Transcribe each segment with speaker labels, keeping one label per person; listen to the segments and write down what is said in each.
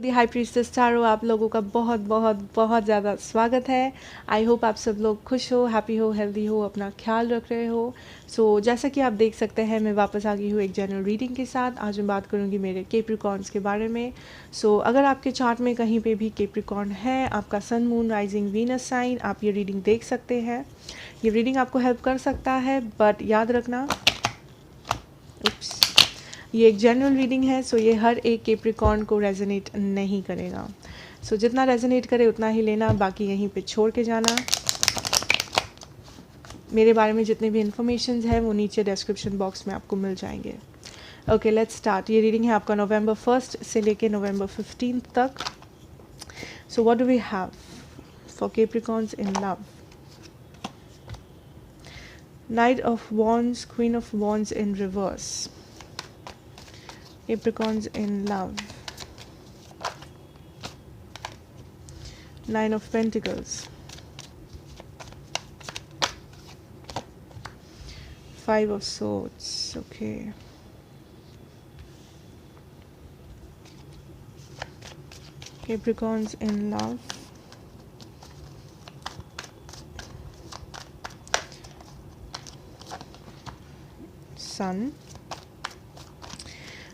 Speaker 1: दी high priestess tarot, आप लोगों का बहुत बहुत बहुत ज़्यादा स्वागत है। आई होप आप सब लोग खुश हो, हैप्पी हो, हेल्दी हो, अपना ख्याल रख रहे हो। जैसा कि आप देख सकते हैं, मैं वापस आ गई हूँ एक जनरल रीडिंग के साथ। आज मैं बात करूँगी मेरे कैप्रिकॉर्न्स के बारे में। अगर आपके चार्ट में कहीं पे भी कैप्रिकॉर्न है, आपका सन, मून, राइजिंग, वीनस साइन, आप ये रीडिंग देख सकते हैं। ये रीडिंग आपको हेल्प कर सकता है, बट याद रखना, ये एक जनरल रीडिंग है। ये हर एक कैप्रिकॉर्न को रेजोनेट नहीं करेगा। जितना रेजोनेट करे उतना ही लेना, बाकी यहीं पे छोड़ के जाना। मेरे बारे में जितने भी इन्फॉर्मेशन है वो नीचे डिस्क्रिप्शन बॉक्स में आपको मिल जाएंगे। Okay, let's start. ये रीडिंग है आपका नवंबर 1 से लेके नवंबर 15 तक। What do we have for capricorns in love? Knight of wands, queen of wands in reverse. Capricorns in love. Nine of Pentacles. Five of Swords. Okay. Capricorns in love. Sun.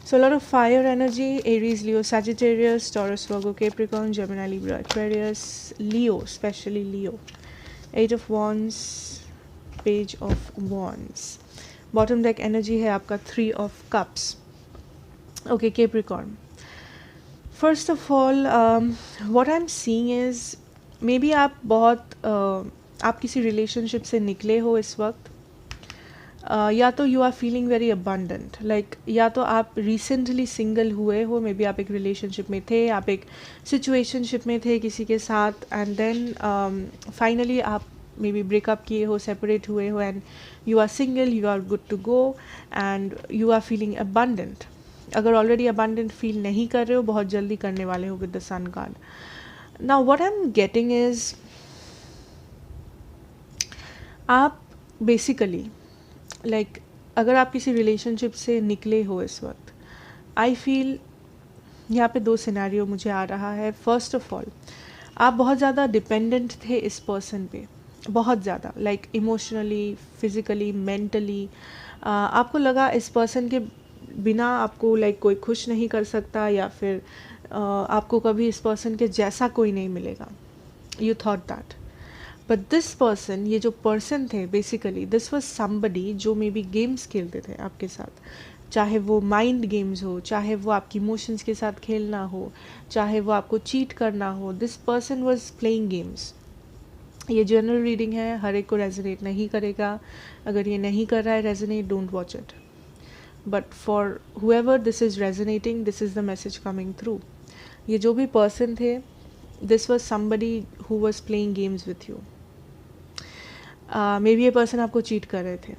Speaker 1: A lot of fire energy: Aries, Leo, Sagittarius, Taurus, Virgo, Capricorn, Gemini, Libra, Aquarius, Leo, especially Leo. Eight of Wands, Page of Wands. Bottom deck energy है आपका 3 of Cups. Okay, Capricorn. First of all, what I'm seeing is maybe आप आप किसी relationship से निकले हो इस वक्त, या तो you are feeling very abundant, like या तो आप रिसेंटली सिंगल हुए हो, मे बी आप एक रिलेशनशिप में थे, आप एक सिचुएशनशिप में थे किसी के साथ, एंड देन फाइनली आप मे बी ब्रेकअप किए हो, सेपरेट हुए हो, and you are single, you are good to go, and you are feeling abundant. अगर ऑलरेडी अबंडेंट फील नहीं कर रहे हो, बहुत जल्दी करने वाले हो with the sun card. Now what I am getting is, आप बेसिकली अगर आप किसी रिलेशनशिप से निकले हो इस वक्त, आई फील यहाँ पे 2 सिनेरियो मुझे आ रहा है। फर्स्ट ऑफ ऑल, आप बहुत ज़्यादा डिपेंडेंट थे इस पर्सन पे, बहुत ज़्यादा, लाइक इमोशनली, फिज़िकली, मेंटली। आपको लगा इस पर्सन के बिना आपको कोई खुश नहीं कर सकता, या फिर आपको कभी इस पर्सन के जैसा कोई नहीं मिलेगा। You thought that, but this person, ये जो पर्सन थे, बेसिकली दिस वॉज समबडी जो मे बी गेम्स खेलते थे आपके साथ, चाहे वो माइंड गेम्स हो, चाहे वो आपकी इमोशंस के साथ खेलना हो, चाहे वो आपको चीट करना हो। This person was playing games. ये जनरल रीडिंग है, हर एक को रेजोनेट नहीं करेगा। अगर ये नहीं कर रहा है resonate, don't watch it, but for whoever this is resonating, this is the message coming through. ये जो भी पर्सन थे, this was somebody who was playing games with you. Maybe ये पर्सन आपको चीट कर रहे थे,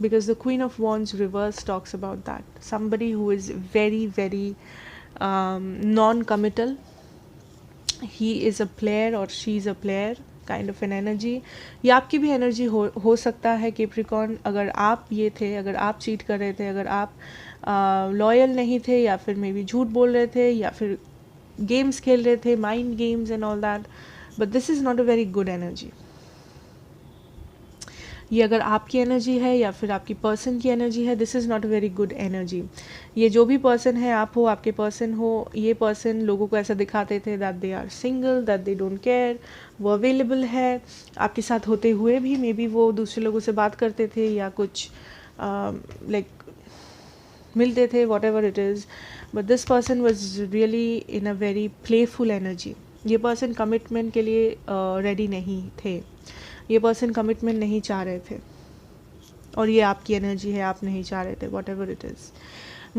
Speaker 1: because the queen of wands reverse talks about that somebody who is very very non committal. He is a player और she is a player, kind of N energy. ये आपकी भी energy हो सकता है कैप्रिकॉर्न। अगर आप ये थे, अगर आप चीट कर रहे थे, अगर आप लॉयल नहीं थे, या फिर मे बी झूठ बोल रहे थे, या फिर गेम्स खेल रहे थे, mind games and all that, but this is not a very good energy. ये अगर आपकी एनर्जी है या फिर आपकी पर्सन की एनर्जी है, this is not a very good energy. ये जो भी पर्सन है, आप हो, आपके पर्सन हो, ये पर्सन लोगों को ऐसा दिखाते थे that they are single, that they don't care, वो अवेलेबल है। आपके साथ होते हुए भी मे बी वो दूसरे लोगों से बात करते थे, या कुछ मिलते थे, what ever it is, but this person was really in a very playful energy. ये पर्सन कमिटमेंट के लिए रेडी नहीं थे, ये पर्सन कमिटमेंट नहीं चाह रहे थे, और ये आपकी एनर्जी है, आप नहीं चाह रहे थे, what ever it is.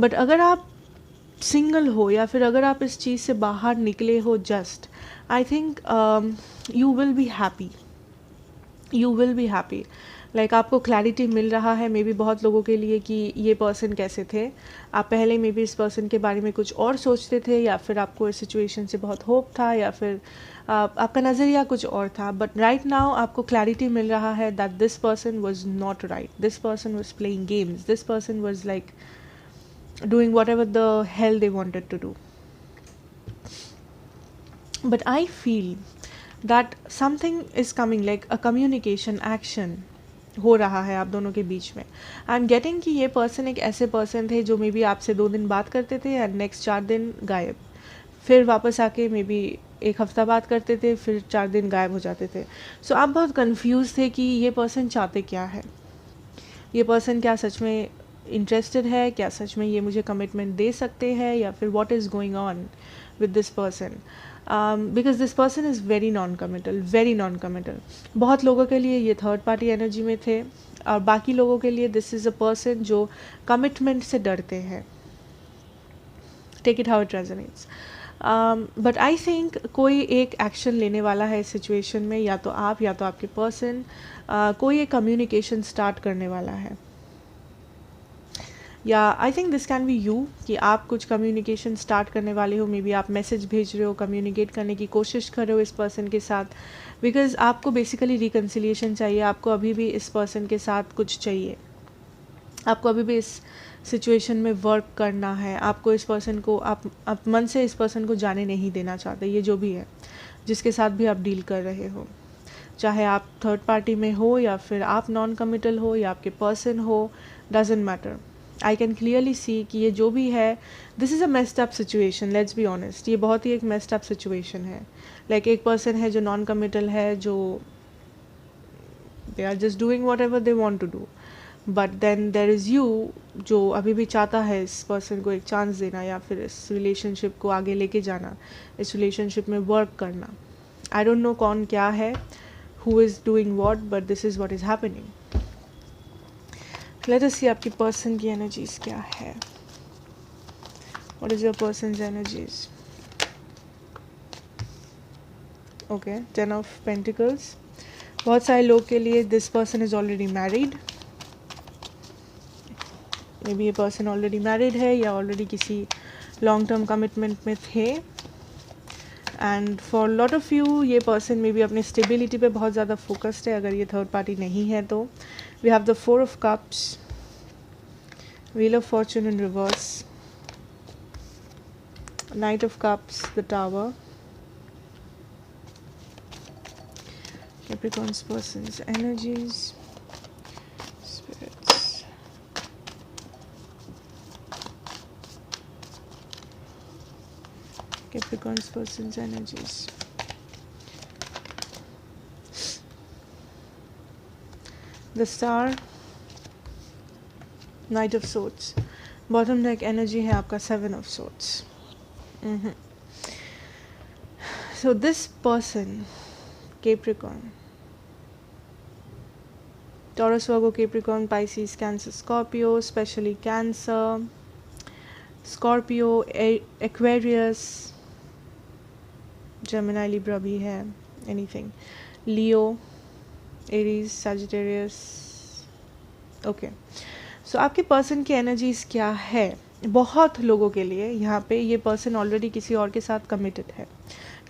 Speaker 1: But अगर आप सिंगल हो, या फिर अगर आप इस चीज़ से बाहर निकले हो, just I think you will be happy, you will be happy. Like आपको क्लैरिटी मिल रहा है मे बी बहुत लोगों के लिए कि ये पर्सन कैसे थे। आप पहले मे बी इस पर्सन के बारे में कुछ और सोचते थे, या फिर आपको इस सिचुएशन से बहुत होप था, या फिर आपका नज़रिया कुछ और था, बट राइट नाउ आपको क्लैरिटी मिल रहा है that this person was not right, this person was playing games, this person was like doing whatever the hell they wanted to do. But I feel that something is coming, like a communication action हो रहा है आप दोनों के बीच में. आई am getting कि ये person एक ऐसे पर्सन थे जो मे बी आपसे 2 दिन बात करते थे एंड नेक्स्ट 4 दिन गायब, फिर वापस आके मे बी एक हफ्ता बात करते थे, फिर 4 दिन गायब हो जाते थे. सो आप बहुत कंफ्यूज थे कि ये पर्सन चाहते क्या है, ये पर्सन क्या सच में इंटरेस्टेड है, क्या सच में ये मुझे कमिटमेंट दे सकते हैं, या फिर what is going on with this person. Because this person is very non committal, very non committal. बहुत लोगों के लिए ये थर्ड पार्टी एनर्जी में थे, और बाकी लोगों के लिए दिस इज़ अ पर्सन जो कमिटमेंट से डरते हैं. Take it how it resonates. But I think कोई एक एक्शन लेने वाला है इस सिचुएशन में, या तो आप या तो आपके पर्सन. कोई एक कम्युनिकेशन स्टार्ट करने वाला है, या I think this can be you, कि आप कुछ कम्युनिकेशन स्टार्ट करने वाले हो. मे बी आप मैसेज भेज रहे हो, कम्युनिकेट करने की कोशिश कर रहे हो इस पर्सन के साथ, बिकॉज आपको बेसिकली रिकन्सिलिएशन चाहिए. आपको अभी भी इस पर्सन के साथ कुछ चाहिए, आपको अभी भी इस सिचुएशन में वर्क करना है. आपको इस पर्सन को, आप मन से इस पर्सन को जाने नहीं देना चाहते. ये जो भी है जिसके साथ भी आप डील कर रहे हो, चाहे आप थर्ड पार्टी में हो, या फिर आप नॉन कमिटल हो, या आपके पर्सन हो, doesn't matter. I can clearly see कि ये जो भी है, this is a messed up situation. Let's be honest, ये बहुत ही एक मेस्ड अप सिचुएशन है. लाइक एक पर्सन है जो नॉन कमिटल है, जो they are just doing whatever they want to do. But then there is you, जो अभी भी चाहता है इस पर्सन को एक चांस देना, या फिर इस रिलेशनशिप को आगे लेके जाना, इस रिलेशनशिप में वर्क करना. आई डोंट नो कौन क्या है, who is doing what, but this is what is happening. Let us see आपकी पर्सन की एनर्जीज क्या है. What is your person's energies? Okay, 10 of Pentacles. बहुत सारे लोग के लिए this person is already married. May be ये पर्सन ऑलरेडी मैरिड है, या ऑलरेडी किसी लॉन्ग टर्म कमिटमेंट में थे. And for lot of you ये पर्सन मे बी अपनी स्टेबिलिटी पे बहुत ज़्यादा फोकस्ड है, अगर ये थर्ड पार्टी नहीं है तो. We have the 4 of Cups, Wheel of Fortune in reverse, Knight of Cups, the Tower. Capricorn's person's energies, spirits. Capricorn's person's energies. The Star, Knight of Swords. Bottom deck energy है आपका 7 of Swords. So this person, Capricorn, Taurus, Virgo, Capricorn, Pisces, Cancer, Scorpio, especially Cancer, Scorpio, Aquarius, Gemini, Libra भी है, anything, Leo, Aries, Sagittarius. Okay, so आपके person की energies क्या है. बहुत लोगों के लिए यहाँ पे ये पर्सन ऑलरेडी किसी और के साथ कमिटेड है,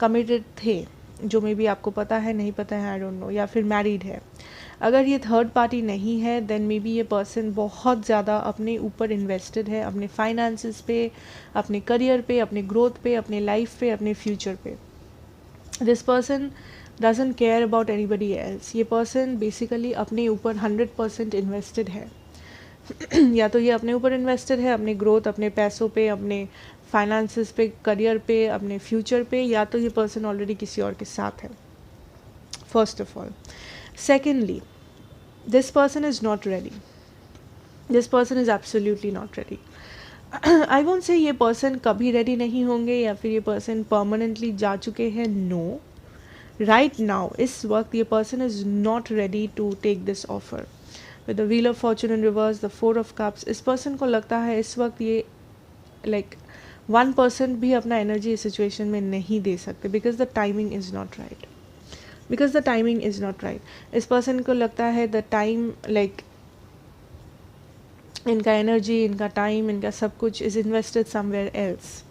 Speaker 1: कमिटेड थे, जो मे बी आपको पता है, नहीं पता है, आई डोंट नो, या फिर मैरिड है. अगर ये थर्ड पार्टी नहीं है देन मे बी ये पर्सन बहुत ज़्यादा अपने ऊपर इन्वेस्टेड है, अपने फाइनेंसेस पे, अपने करियर पे, अपने ग्रोथ पे, अपने लाइफ पे, अपने फ्यूचर पे. This person doesn't care about anybody else. ये पर्सन बेसिकली अपने ऊपर 100% इन्वेस्टेड है. या तो ये अपने ऊपर इन्वेस्टेड है, अपने ग्रोथ, अपने पैसों पे, अपने फाइनेंसेस पे, करियर पे, अपने फ्यूचर पे, या तो ये पर्सन ऑलरेडी किसी और के साथ है, first of all. Secondly, this person is not ready. This person is absolutely not ready. I won't say ये पर्सन कभी रेडी नहीं होंगे, या फिर ये पर्सन परमानेंटली जा चुके हैं. नो, राइट नाउ, इस वक्त ये person is not ready to take this offer. With the wheel of fortune in reverse, the 4 of Cups, इस पर्सन को लगता है इस वक्त ये लाइक 1% भी अपना एनर्जी इस सिचुएशन में नहीं दे सकते, because the timing is not right. Because the timing is not right. इस पर्सन को लगता है द टाइम, लाइक इनका एनर्जी, इनका टाइम, इनका सब कुछ इज़ इन्वेस्टेड समवेयर एल्स,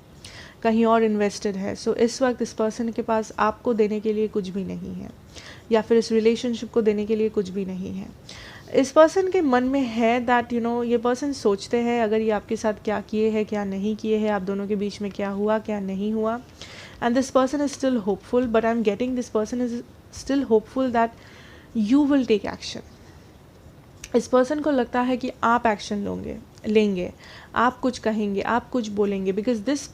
Speaker 1: कहीं और इन्वेस्टेड है. सो इस वक्त इस पर्सन के पास आपको देने के लिए कुछ भी नहीं है, या फिर इस रिलेशनशिप को देने के लिए कुछ भी नहीं है. इस पर्सन के मन में है दैट यू नो, ये पर्सन सोचते हैं अगर ये आपके साथ क्या किए हैं, क्या नहीं किए हैं, आप दोनों के बीच में क्या हुआ, क्या नहीं हुआ. and this person is still hopeful, but I'm getting this person is still hopeful that you will take action. इस पर्सन को लगता है कि आप एक्शन लेंगे, आप कुछ कहेंगे, आप कुछ बोलेंगे, because this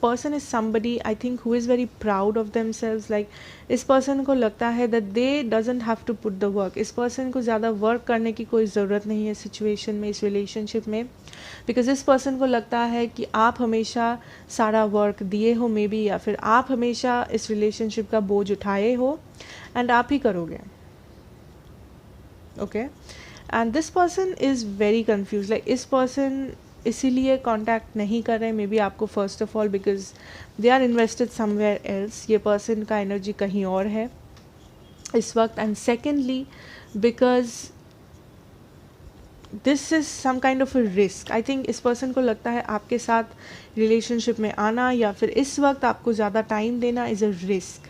Speaker 1: person is somebody I think who is very proud of themselves. Like इस पर्सन को लगता है that they doesn't have to put the work. इस पर्सन को ज़्यादा वर्क करने की कोई ज़रूरत नहीं है सिचुएशन में, इस रिलेशनशिप में, बिकॉज इस पर्सन को लगता है कि आप हमेशा सारा वर्क दिए हो मे बी, या फिर आप हमेशा इस रिलेशनशिप का बोझ उठाए हो एंड आप ही करोगे. Okay, and this person is very confuse. Like इस पर्सन इसीलिए कांटेक्ट नहीं कर रहे मे बी आपको, first of all because they are invested somewhere else. ये पर्सन का एनर्जी कहीं और है इस वक्त. And secondly because this is some kind of a risk. I think इस पर्सन को लगता है आपके साथ रिलेशनशिप में आना या फिर इस वक्त आपको ज़्यादा टाइम देना इज़ अ रिस्क.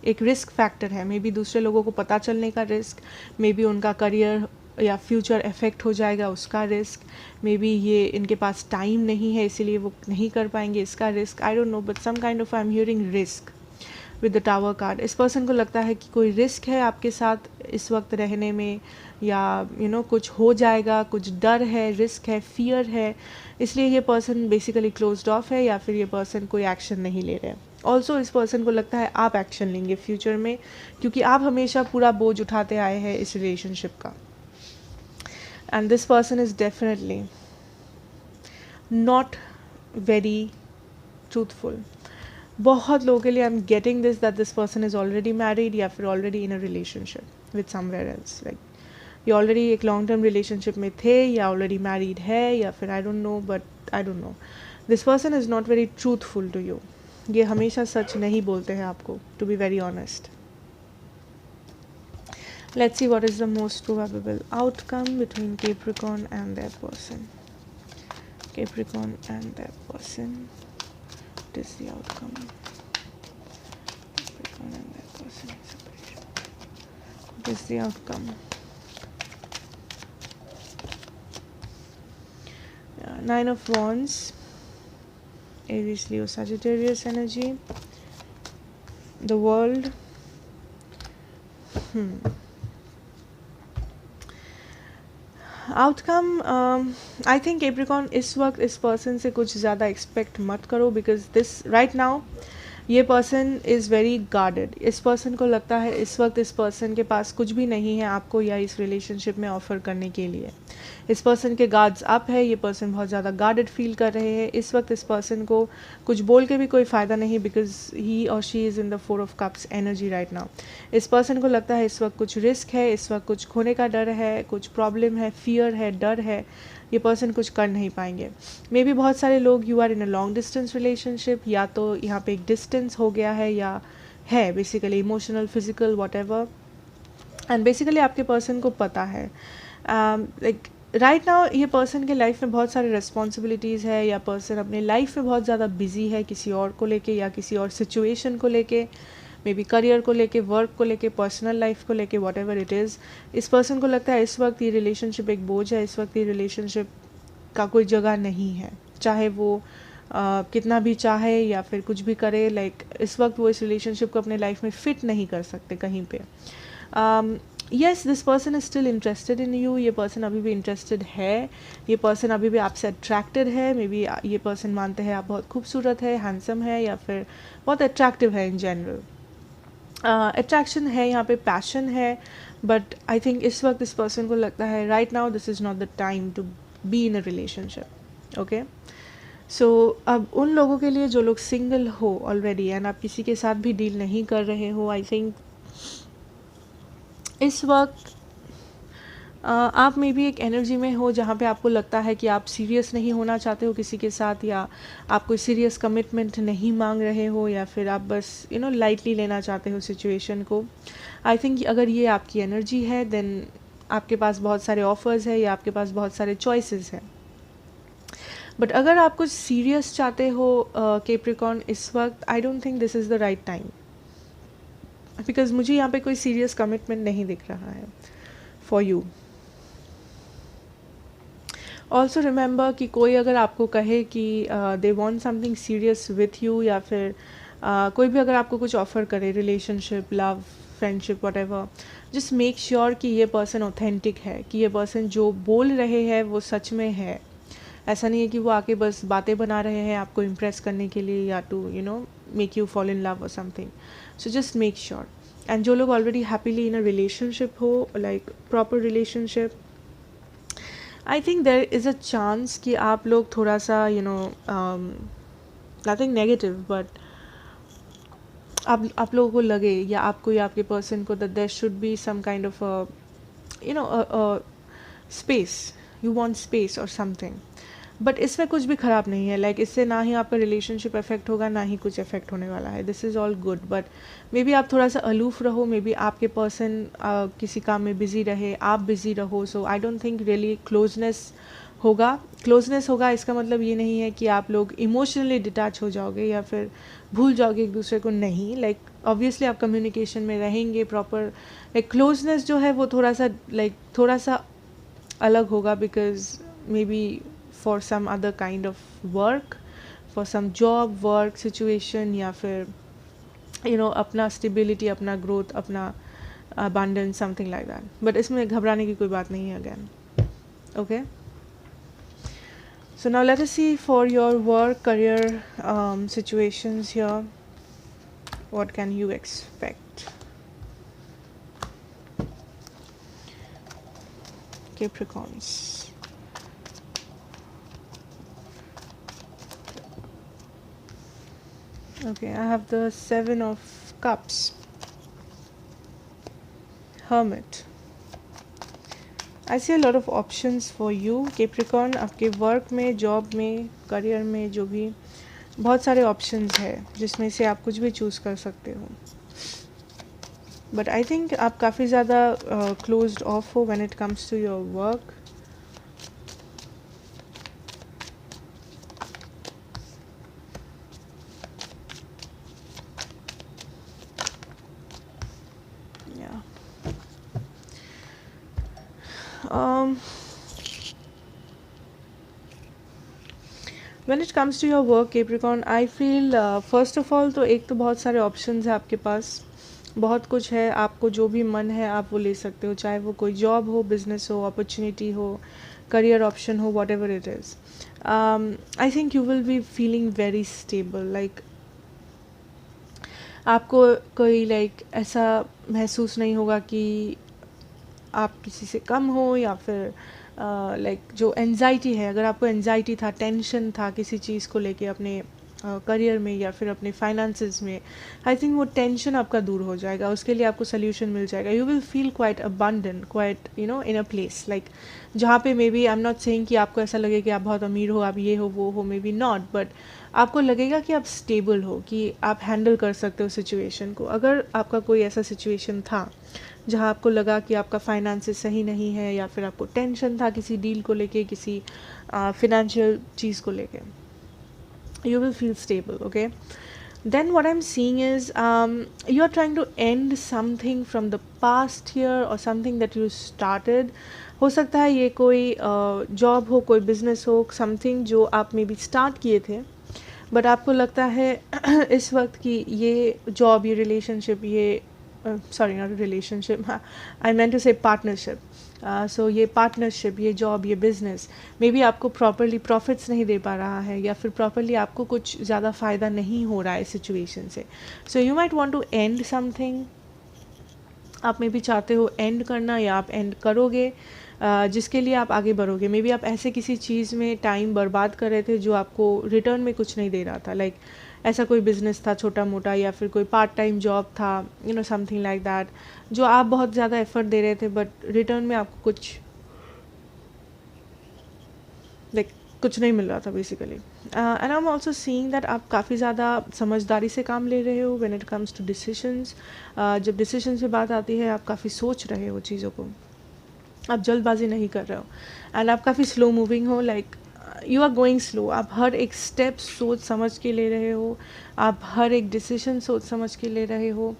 Speaker 1: एक रिस्क फैक्टर है. मे बी दूसरे लोगों को पता चलने का रिस्क, मे बी उनका करियर या फ्यूचर इफेक्ट हो जाएगा उसका रिस्क, मे बी ये इनके पास टाइम नहीं है इसीलिए वो नहीं कर पाएंगे इसका risk. I don't know, but some kind of I am hearing risk with the tower card. इस पर्सन को लगता है कि कोई रिस्क है आपके साथ इस वक्त रहने में, या कुछ हो जाएगा, कुछ डर है, रिस्क है, फियर है, इसलिए ये पर्सन बेसिकली क्लोज्ड ऑफ है, या फिर ये पर्सन कोई एक्शन नहीं ले रहे हैं. ऑल्सो इस पर्सन को लगता है आप एक्शन लेंगे फ्यूचर में, क्योंकि आप हमेशा पूरा बोझ उठाते आए हैं इस रिलेशनशिप का. And this person is definitely not very truthful. बहुत लोगों के लिए I am getting this that this person is already married या फिर already in a relationship with somewhere else. Like ये ऑलरेडी एक लॉन्ग टर्म रिलेशनशिप में थे या ऑलरेडी मैरिड है, या फिर I don't know, but I don't know. This person is not very truthful to you. ये हमेशा सच नहीं बोलते हैं आपको, to be very honest. Let's see what is the most probable outcome between Capricorn and their person. Capricorn and their person. What is the outcome? Capricorn and their person. What is the outcome? Nine of Wands. Aries, Leo, Sagittarius energy. The World. Outcome I think Capricorn इस वक्त इस person से कुछ ज़्यादा expect मत करो, because this right now ये person is very guarded. इस पर्सन को लगता है इस वक्त इस पर्सन के पास कुछ भी नहीं है आपको या इस रिलेशनशिप में ऑफ़र करने के लिए. इस पर्सन के गार्ड्स अप है. ये पर्सन बहुत ज़्यादा गार्डेड फील कर रहे हैं इस वक्त. इस पर्सन को कुछ बोल के भी कोई फ़ायदा नहीं, बिकॉज ही और she is in the 4 of Cups energy right now. इस पर्सन को लगता है इस वक्त कुछ रिस्क है, इस वक्त कुछ खोने का डर है, कुछ प्रॉब्लम है, फियर है, डर है. ये पर्सन कुछ कर नहीं पाएंगे. मे बी बहुत सारे लोग you are in a long distance relationship, या तो यहाँ पे एक डिस्टेंस हो गया है या है basically emotional, physical, what ever. And basically आपके पर्सन को पता है लाइक राइट नाउ ये पर्सन के लाइफ में बहुत सारी रिस्पॉन्सिबिलिटीज़ है, या पर्सन अपने लाइफ में बहुत ज़्यादा बिजी है किसी और को लेके या किसी और सिचुएशन को लेके, मे बी करियर को लेके, वर्क को लेके, पर्सनल लाइफ को लेके, वॉट एवर इट इज़. इस पर्सन को लगता है इस वक्त ये रिलेशनशिप एक बोझ है, इस वक्त ये रिलेशनशिप का कोई जगह नहीं है, चाहे वो कितना भी चाहे या फिर कुछ भी करे. लाइक इस वक्त वो इस रिलेशनशिप को अपने लाइफ में फिट नहीं कर सकते कहीं पे. Yes, this person is still interested in you. ये पर्सन अभी भी इंटरेस्टेड है, ये पर्सन अभी भी आपसे अट्रैक्टेड है. मे बी ये पर्सन मानते हैं आप बहुत खूबसूरत है, हैंडसम है, या फिर बहुत अट्रैक्टिव है इन जनरल. अट्रैक्शन है यहाँ पे, पैशन है, बट आई थिंक इस वक्त इस पर्सन को लगता है right now this is not the time to be in a relationship. Okay, so अब उन लोगों के लिए जो लोग सिंगल हो ऑलरेडी एंड आप किसी के साथ भी डील नहीं कर रहे हो, आई थिंक इस वक्त आप में भी एक एनर्जी में हो जहाँ पे आपको लगता है कि आप सीरियस नहीं होना चाहते हो किसी के साथ, या आप कोई सीरियस कमिटमेंट नहीं मांग रहे हो, या फिर आप बस लाइटली लेना चाहते हो सिचुएशन को. आई थिंक अगर ये आपकी एनर्जी है देन आपके पास बहुत सारे ऑफर्स है या आपके पास बहुत सारे चॉइसेस हैं. बट अगर आप कुछ सीरियस चाहते हो कैप्रिकॉर्न इस वक्त, आई don't think this is the right time, because मुझे यहाँ पे कोई सीरियस कमिटमेंट नहीं दिख रहा है फॉर यू. ऑल्सो रिमेंबर कि कोई अगर आपको कहे कि they want something serious with you, या फिर कोई भी अगर आपको कुछ ऑफ़र करे, relationship, love, friendship, whatever, just make sure कि ये पर्सन ऑथेंटिक है, कि ये पर्सन जो बोल रहे हैं वो सच में है। ऐसा नहीं है कि वो आके बस बातें बना रहे हैं आपको इम्प्रेस करने के लिए या to make you fall in love और something. So just make sure. And जो लोग already happily in a relationship हो, like proper relationship, I think there is a chance कि आप लोग थोड़ा सा नथिंग नेगेटिव, बट आप लोगों को लगे या आपको या आपके पर्सन को that there should be some kind of space, you want space और समथिंग। बट इसमें कुछ भी ख़राब नहीं है, लाइक इससे ना ही आपका रिलेशनशिप इफेक्ट होगा, ना ही कुछ इफेक्ट होने वाला है। This is all good. But may be आप थोड़ा सा अलूफ रहो, मे बी आपके पर्सन किसी काम में बिज़ी रहे, आप बिज़ी रहो। So I don't think really closeness होगा। इसका मतलब ये नहीं है कि आप लोग इमोशनली डिटैच हो जाओगे या फिर भूल जाओगे एक दूसरे को, नहीं। लाइक ऑब्वियसली आप कम्युनिकेशन में रहेंगे प्रॉपर। लाइक क्लोजनेस जो है वो थोड़ा सा अलग होगा, because maybe for some other kind of work, for some job work situation, या फिर अपना स्टेबिलिटी, अपना ग्रोथ, अपना abundance, something like that. But इसमें घबराने की कोई बात नहीं है again. Okay, so now let us see for your work career situations here, what can you expect? Capricorns. Okay, I have the 7 of Cups, Hermit. I see a lot of options for you, Capricorn. आपके work में, job में, career में, जो भी बहुत सारे options है जिसमें से आप कुछ भी चूज़ कर सकते हो। बट आई थिंक आप काफ़ी ज़्यादा क्लोज्ड ऑफ हो when it comes to your work. When it comes to your work, Capricorn, I feel first of all तो एक तो बहुत सारे options है आपके पास, बहुत कुछ है, आपको जो भी मन है आप वो ले सकते हो, चाहे वो कोई जॉब हो, बिजनेस हो, अपॉर्चुनिटी हो, करियर ऑप्शन हो, what ever it is. I think you will be feeling very stable. Like आपको कोई ऐसा महसूस नहीं होगा कि आप किसी से कम हो, या फिर जो एनजाइटी है, अगर आपको एनजाइटी था, टेंशन था किसी चीज़ को लेके अपने करियर में या फिर अपने फाइनेंसेस में, आई थिंक वो टेंशन आपका दूर हो जाएगा, उसके लिए आपको सोल्यूशन मिल जाएगा। You will feel quite abundant, quite in a place जहाँ पे may be, I am not saying कि आपको ऐसा लगे कि आप बहुत अमीर हो, आप ये हो वो हो, मे बी नॉट, बट आपको लगेगा कि आप स्टेबल हो, कि आप हैंडल कर सकते हो सिचुएशन को। अगर आपका कोई ऐसा सिचुएशन था जहाँ आपको लगा कि आपका फाइनेंसेस सही नहीं है, या फिर आपको टेंशन था किसी डील को लेके, किसी फिनेंशियल चीज़ को लेके, you will feel stable. Okay, then what I'm seeing is you are trying to end something from the past here, or something that you started. हो सकता है ये कोई जॉब हो, कोई बिजनेस हो, समथिंग जो आप मे बी स्टार्ट किए थे, बट आपको लगता है इस वक्त कि ये जॉब, ये रिलेशनशिप, ये sorry not relationship, I meant to say partnership. So ये पार्टनरशिप, ये जॉब, ये बिज़नेस मे बी आपको प्रॉपरली प्रॉफिट्स नहीं दे पा रहा है, या फिर प्रॉपरली आपको कुछ ज़्यादा फ़ायदा नहीं हो रहा है सिचुएशन से। So you might want to end something, आप मे बी चाहते हो एंड करना, या आप एंड करोगे, जिसके लिए आप आगे बढ़ोगे। मे बी आप ऐसे किसी चीज़ में टाइम बर्बाद कर रहे थे जो आपको रिटर्न में कुछ नहीं दे रहा था, लाइक ऐसा कोई बिज़नेस था छोटा मोटा, या फिर कोई पार्ट टाइम जॉब था, समथिंग लाइक दैट, जो आप बहुत ज़्यादा एफर्ट दे रहे थे, बट रिटर्न में आपको कुछ नहीं मिल रहा था basically. And I am also seeing that आप काफ़ी ज़्यादा समझदारी से काम ले रहे हो when it comes to decisions. जब डिसीजन से बात आती है, आप काफ़ी सोच रहे हो चीज़ों को, आप जल्दबाजी नहीं कर रहे हो, एंड आप काफ़ी स्लो मूविंग हो, यू आर गोइंग स्लो। आप हर एक स्टेप सोच समझ के ले रहे हो, आप हर एक डिसीजन सोच समझ के ले रहे हो।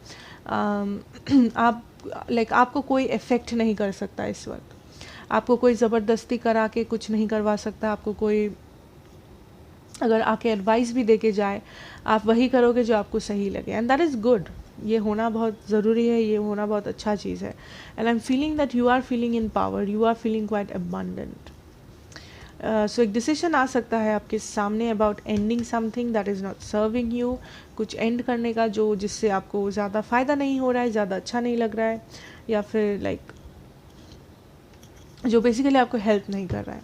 Speaker 1: आप आपको कोई इफ़ेक्ट नहीं कर सकता इस वक्त, आपको कोई ज़बरदस्ती करा के कुछ नहीं करवा सकता, आपको कोई अगर आके एडवाइस भी दे के जाए, आप वही करोगे जो आपको सही लगे, एंड दैट इज़ गुड। ये होना बहुत ज़रूरी है, ये होना बहुत अच्छा चीज़ है। And I am feeling that you are feeling in power, you are feeling quite abundant. So एक डिसीजन आ सकता है आपके सामने about ending something that is not serving you, कुछ एंड करने का जो जिससे आपको ज़्यादा फ़ायदा नहीं हो रहा है, ज़्यादा अच्छा नहीं लग रहा है, या फिर लाइक जो बेसिकली आपको हेल्प नहीं कर रहा है,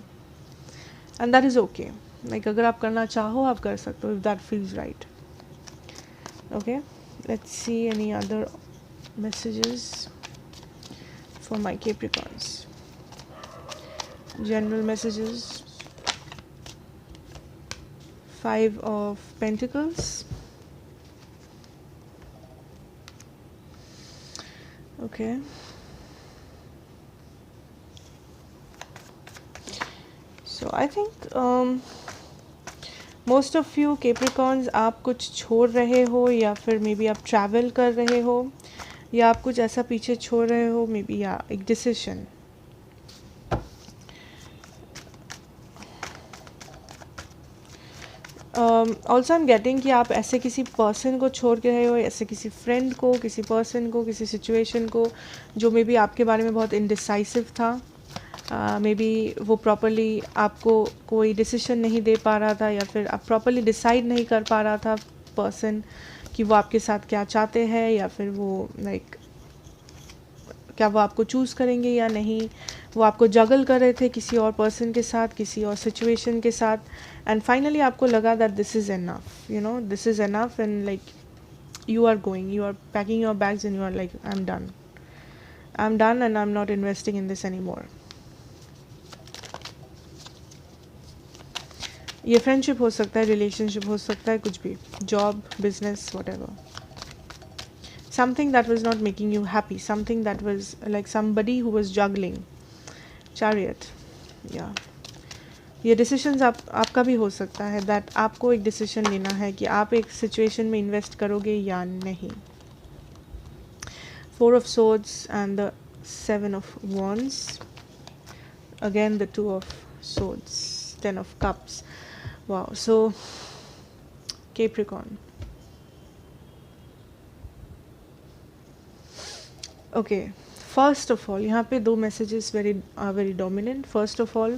Speaker 1: and that is okay. Like अगर आप करना चाहो आप कर सकते हो, if that feels right. Okay, let's see any other messages for my Capricorns. General messages. 5 of Pentacles. Okay. So I think most of you Capricorns आप कुछ छोड़ रहे हो, या फिर मे बी आप ट्रैवल कर रहे हो, या आप कुछ ऐसा पीछे छोड़ रहे हो, मे बी या एक decision. Also I am getting कि आप ऐसे किसी पर्सन को छोड़ के रहे हो, ऐसे किसी फ्रेंड को, किसी पर्सन को, किसी सिचुएशन को जो मे बी आपके बारे में बहुत इनडिसाइसिव था, मे बी वो प्रॉपरली आपको कोई डिसीजन नहीं दे पा रहा था, या फिर आप प्रॉपरली डिसाइड नहीं कर पा रहा था पर्सन कि वो आपके साथ क्या चाहते हैं, या फिर वो लाइक क्या वो आपको चूज़ करेंगे या नहीं। वो आपको जगल कर रहे थे किसी और पर्सन के साथ, किसी और सिचुएशन के साथ, एंड फाइनली आपको लगा that this is enough, you know, this is enough, and like you are going, you are packing your bags and you are like I am done, and I am not investing in this any more. ये friendship हो सकता है, relationship हो सकता है, कुछ भी, job, business, whatever. Something that was not making you happy, something that was like somebody who was juggling. Chariot, yeah. ये डिसीजंस आपका भी हो सकता है, दैट आपको एक डिसीजन लेना है कि आप एक सिचुएशन में इन्वेस्ट करोगे या नहीं। 4 of Swords and the 7 of Wands. Again the 2 of Swords, 10 of Cups. Wow, so Capricorn. Okay, first of all यहाँ पे 2 messages very dominant. First of all,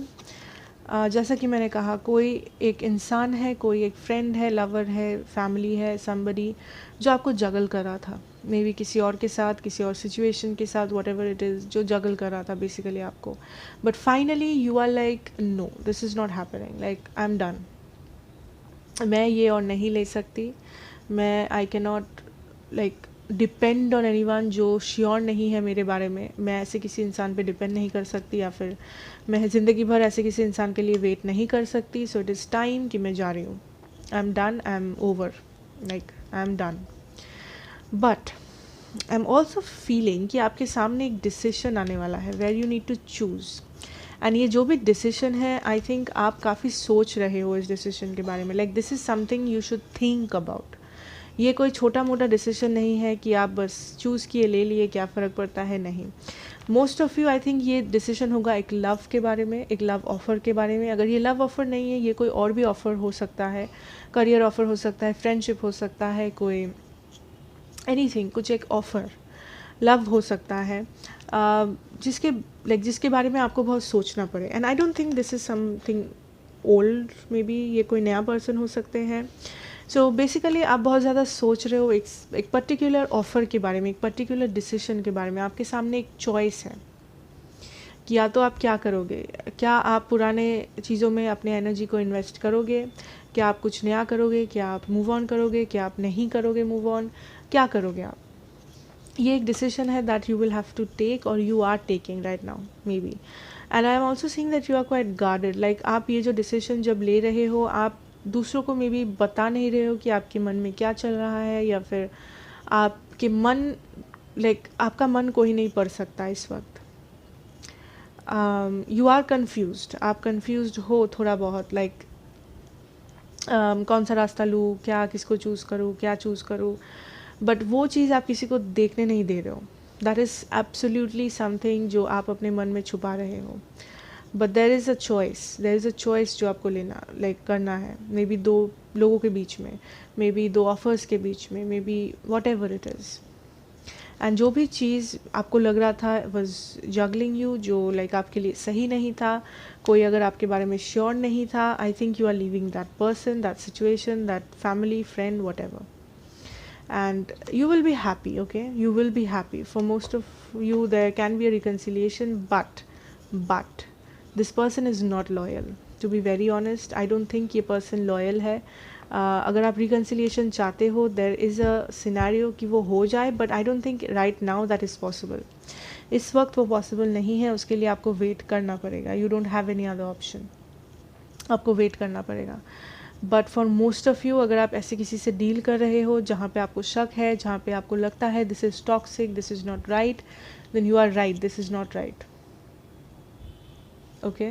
Speaker 1: जैसा कि मैंने कहा, कोई एक इंसान है, कोई एक फ्रेंड है, लवर है, फैमिली है, समबडी जो आपको जगल कर रहा था, मे बी किसी और के साथ, किसी और सिचुएशन के साथ, वट एवर इट इज़, जो जगल कर रहा था बेसिकली आपको, but finally you are like no, this is not happening, like I am done, मैं ये और नहीं ले सकती, मैं I can not like depend on anyone जो श्योर नहीं है मेरे बारे में, मैं ऐसे किसी इंसान पे डिपेंड नहीं कर सकती, या फिर मैं ज़िंदगी भर ऐसे किसी इंसान के लिए वेट नहीं कर सकती। सो इट इज़ टाइम कि मैं जा रही हूँ, I am done, I am over, like I am done. But I am also feeling कि आपके सामने एक डिसीजन आने वाला है where you need to choose, and ये जो भी डिसीजन है, आई थिंक आप काफ़ी सोच रहे हो इस डिसीजन के बारे में, like this is something you should think about. ये कोई छोटा मोटा डिसीजन नहीं है कि आप बस चूज़ किए, ले लिए, क्या फ़र्क पड़ता है, नहीं। Most of you, I think ये डिसीजन होगा एक लव के बारे में, एक लव ऑफ़र के बारे में। अगर ये लव ऑफ़र नहीं है, ये कोई और भी ऑफ़र हो सकता है, करियर ऑफ़र हो सकता है, फ्रेंडशिप हो सकता है, कोई एनीथिंग, कुछ एक ऑफ़र, लव हो सकता है, जिसके बारे में आपको बहुत सोचना पड़े। And I don't think this is something old, may be ये कोई नया पर्सन हो सकते हैं। सो बेसिकली आप बहुत ज़्यादा सोच रहे हो एक पर्टिकुलर ऑफ़र के बारे में, एक पर्टिकुलर डिसीजन के बारे में। आपके सामने एक चॉइस है कि या तो आप क्या करोगे, क्या आप पुराने चीज़ों में अपने एनर्जी को इन्वेस्ट करोगे, क्या आप कुछ नया करोगे, क्या आप मूव ऑन करोगे, क्या आप नहीं करोगे मूव ऑन, क्या करोगे आप। ये एक डिसीजन है that you will have to take, और you are taking right now maybe. And I am also seeing that you are quite guarded, like आप ये जो डिसीजन जब ले रहे हो, आप दूसरों को मे बी बता नहीं रहे हो कि आपके मन में क्या चल रहा है, या फिर आपके मन लाइक आपका मन कोई नहीं पढ़ सकता इस वक्त। यू आर कन्फ्यूज्ड, आप कन्फ्यूज्ड हो थोड़ा बहुत, लाइक कौन सा रास्ता लूँ, क्या किसको चूज़ करूँ, क्या चूज़ करूँ, बट वो चीज़ आप किसी को देखने नहीं दे रहे हो। दैट इज़ एब्सोल्युटली समथिंग जो आप अपने मन में छुपा रहे हो। But there is a choice जो आपको लेना करना है, मे बी दो लोगों के बीच में, मे बी दो ऑफर्स के बीच में, may be what ever it is. And जो भी चीज़ आपको लग रहा था वॉज जगलिंग यू, जो आपके लिए सही नहीं था, कोई अगर आपके बारे में श्योर नहीं था, I think you are leaving that person, that situation, that family, friend, whatever, and you will be happy. Okay, you will be happy. For most of you there can be a reconciliation, but this person is not loyal. To be very honest, I don't think ये person loyal है. अगर आप reconciliation चाहते हो, there is a scenario कि वो हो जाए, but I don't think right now that is possible. इस वक्त वो possible नहीं है, उसके लिए आपको wait करना पड़ेगा. You don't have any other option. आपको wait करना पड़ेगा. But for most of you, अगर आप ऐसे किसी से डील कर रहे हो जहाँ पे आपको शक है, जहाँ पे आपको लगता है this is toxic, this is not right, then you are right, this is not right. Okay,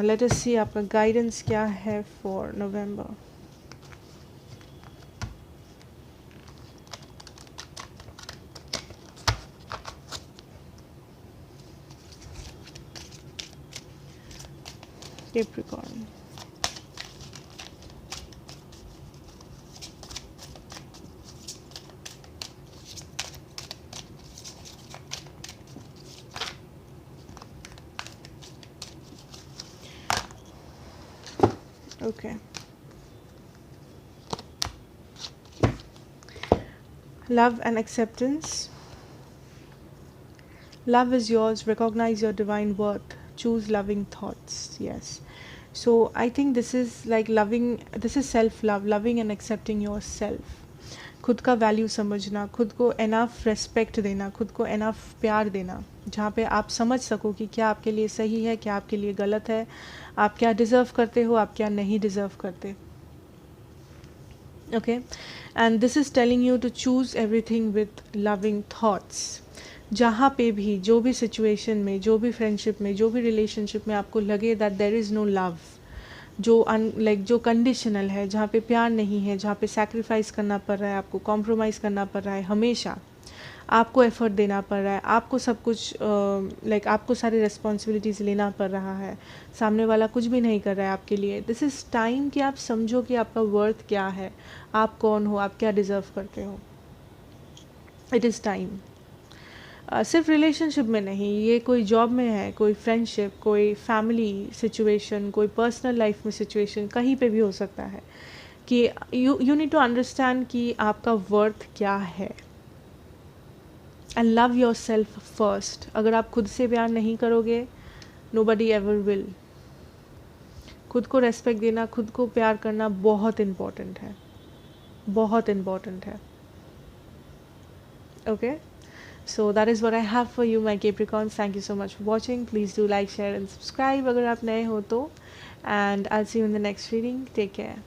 Speaker 1: let us see आपका गाइडेंस क्या है for November. Capricorn. Okay. Love and acceptance. Love is yours. Recognize your divine worth. Choose loving thoughts. Yes. So I think this is like loving. This is self-love. Loving and accepting yourself. खुद का value समझना, खुद को enough respect देना, खुद को enough प्यार देना, जहाँ पे आप समझ सको कि क्या आपके लिए सही है, क्या आपके लिए गलत है, आप क्या डिज़र्व करते हो, आप क्या नहीं डिज़र्व करते. Okay, and this is telling you to choose everything with loving thoughts. जहाँ पे भी, जो भी सिचुएशन में, जो भी फ्रेंडशिप में, जो भी रिलेशनशिप में आपको लगे that there is no love, जो कंडीशनल है, जहाँ पे प्यार नहीं है, जहाँ पे सैक्रिफाइस करना पड़ रहा है, आपको कॉम्प्रोमाइज़ करना पड़ रहा है, हमेशा आपको एफर्ट देना पड़ रहा है, आपको सब कुछ आपको सारी रिस्पॉन्सिबिलिटीज़ लेना पड़ रहा है, सामने वाला कुछ भी नहीं कर रहा है आपके लिए. दिस इज़ टाइम कि आप समझो कि आपका वर्थ क्या है, आप कौन हो, आप क्या डिज़र्व करते हो. It is time. सिर्फ रिलेशनशिप में नहीं, ये कोई जॉब में है, कोई फ्रेंडशिप, कोई फैमिली सिचुएशन, कोई पर्सनल लाइफ में सिचुएशन, कहीं पे भी हो सकता है कि यू नीड टू अंडरस्टैंड कि आपका वर्थ क्या है. And love your self first. अगर आप खुद से प्यार नहीं करोगे, नोबडी एवर विल. खुद को रेस्पेक्ट देना, खुद को प्यार करना बहुत इम्पॉर्टेंट है, बहुत इम्पॉर्टेंट है. Okay, so that is what I have for you, my Capricorns. Thank you so much for watching. Please do like, share and subscribe अगर आप नए हो तो, and I'll see you in the next reading. Take care.